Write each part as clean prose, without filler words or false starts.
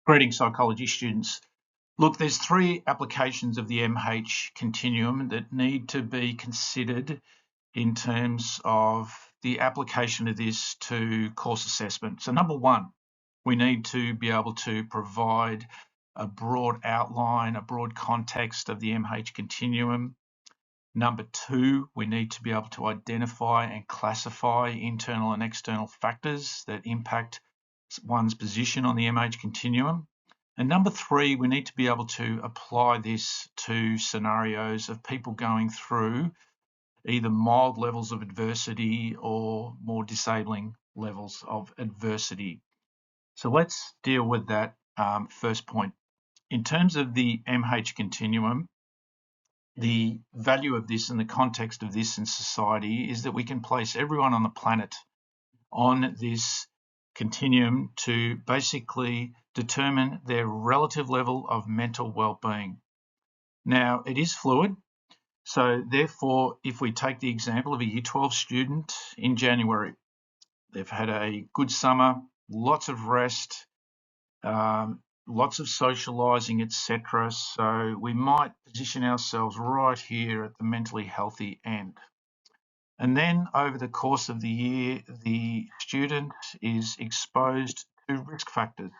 Greetings, psychology students. Look, there's three applications of the MH continuum that need to be considered in terms of the application of this to course assessment. So number one, we need to be able to provide a broad outline, a broad context of the MH continuum. Number two, we need to be able to identify and classify internal and external factors that impact one's position on the MH continuum. And number three, we need to be able to apply this to scenarios of people going through either mild levels of adversity or more disabling levels of adversity. So let's deal with that first point. In terms of the MH continuum, the value of this and the context of this in society is that we can place everyone on the planet on this continuum to basically determine their relative level of mental well-being. Now, it is fluid, so therefore, if we take the example of a Year 12 student in January, they've had a good summer, lots of rest, lots of socializing, etc. So we might position ourselves right here at the mentally healthy end. And then over the course of the year, the student is exposed to risk factors.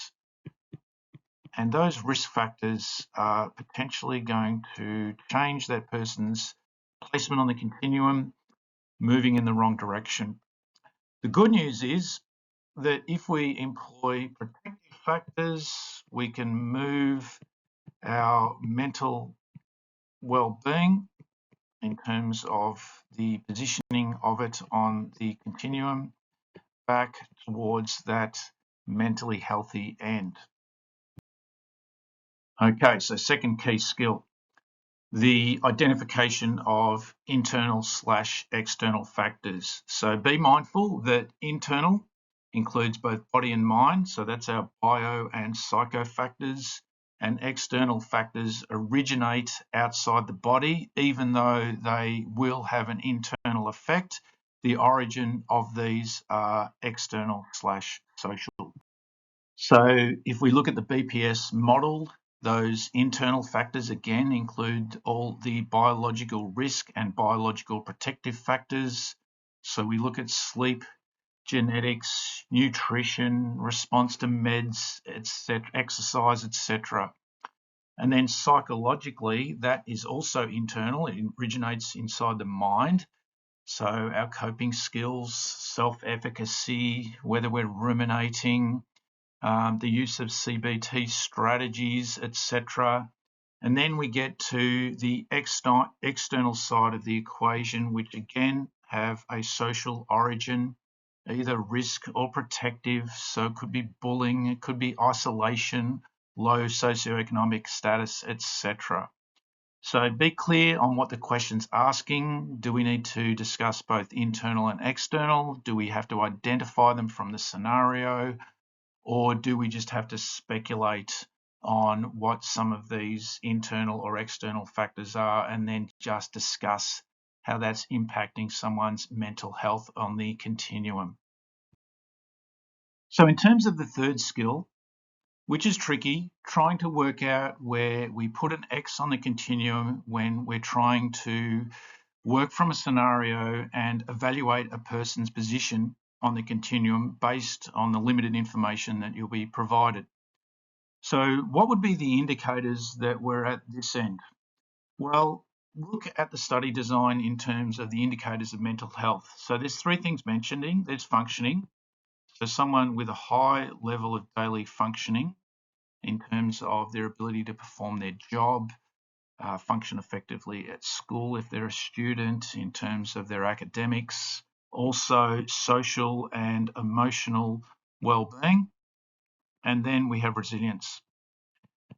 And those risk factors are potentially going to change that person's placement on the continuum, moving in the wrong direction. The good news is that if we employ protective factors, we can move our mental well-being in terms of the positioning of it on the continuum back towards that mentally healthy end. Okay, so second key skill, the identification of internal/external factors. So be mindful that internal includes both body and mind, so that's our bio and psycho factors, and external factors originate outside the body, even though they will have an internal effect. The origin of these are external/social. So if we look at the BPS model, those internal factors again include all the biological risk and biological protective factors. So we look at sleep, genetics, nutrition, response to meds, etc., exercise, etc. And then psychologically, that is also internal. It originates inside the mind. So our coping skills, self-efficacy, whether we're ruminating, the use of CBT strategies, etc. And then we get to the external side of the equation, which again have a social origin, either risk or protective. So it could be bullying, it could be isolation, low socioeconomic status, etc. So be clear on what the question's asking. Do we need to discuss both internal and external? Do we have to identify them from the scenario? Or do we just have to speculate on what some of these internal or external factors are and then just discuss how that's impacting someone's mental health on the continuum? So in terms of the third skill, which is tricky, trying to work out where we put an X on the continuum when we're trying to work from a scenario and evaluate a person's position on the continuum based on the limited information that you'll be provided. So what would be the indicators that we're at this end? Well, look at the study design in terms of the indicators of mental health. So there's three things mentioned. There's functioning. So someone with a high level of daily functioning in terms of their ability to perform their job, function effectively at school if they're a student, in terms of their academics, also social and emotional well-being, and then we have resilience.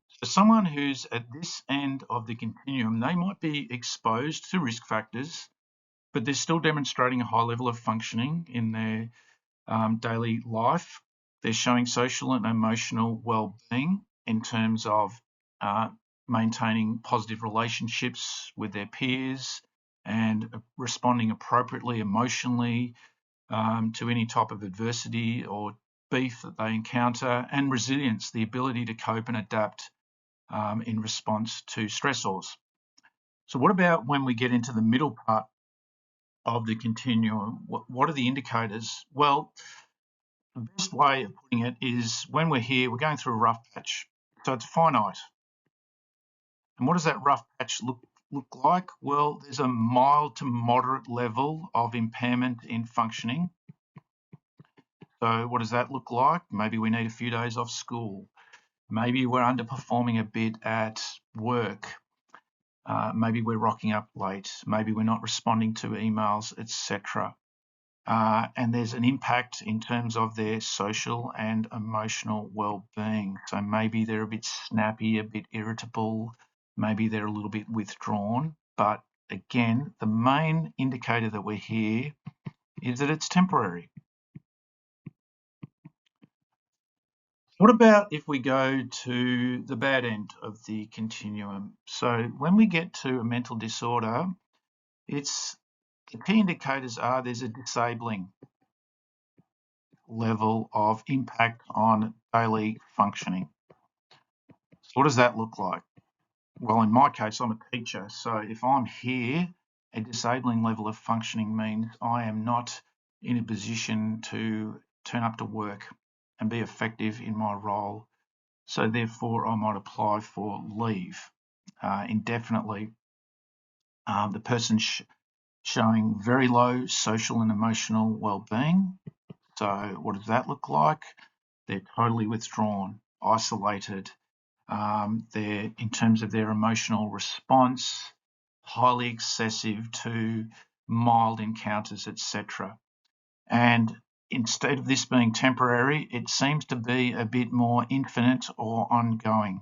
So someone who's at this end of the continuum, they might be exposed to risk factors, but they're still demonstrating a high level of functioning in their daily life. They're showing social and emotional well-being in terms of maintaining positive relationships with their peers and responding appropriately emotionally to any type of adversity or beef that they encounter, and resilience, the ability to cope and adapt in response to stressors. So what about when we get into the middle part of the continuum? What are the indicators? Well, the best way of putting it is when we're here, we're going through a rough patch. So it's finite. And what does that rough patch look like? Well, there's a mild to moderate level of impairment in functioning. So what does that look like? Maybe we need a few days off school. Maybe we're underperforming a bit at work. Maybe we're rocking up late. Maybe we're not responding to emails, etc. And there's an impact in terms of their social and emotional well-being. So maybe they're a bit snappy, a bit irritable, maybe they're a little bit withdrawn. But again, the main indicator that we're here is that it's temporary. What about if we go to the bad end of the continuum? So when we get to a mental disorder, the key indicators are there's a disabling level of impact on daily functioning. So what does that look like? Well, in my case, I'm a teacher. So if I'm here, a disabling level of functioning means I am not in a position to turn up to work and be effective in my role. So therefore, I might apply for leave indefinitely. The person's showing very low social and emotional well-being. So what does that look like? They're totally withdrawn, isolated. They're, in terms of their emotional response, highly excessive to mild encounters, etc. And instead of this being temporary, it seems to be a bit more infinite or ongoing.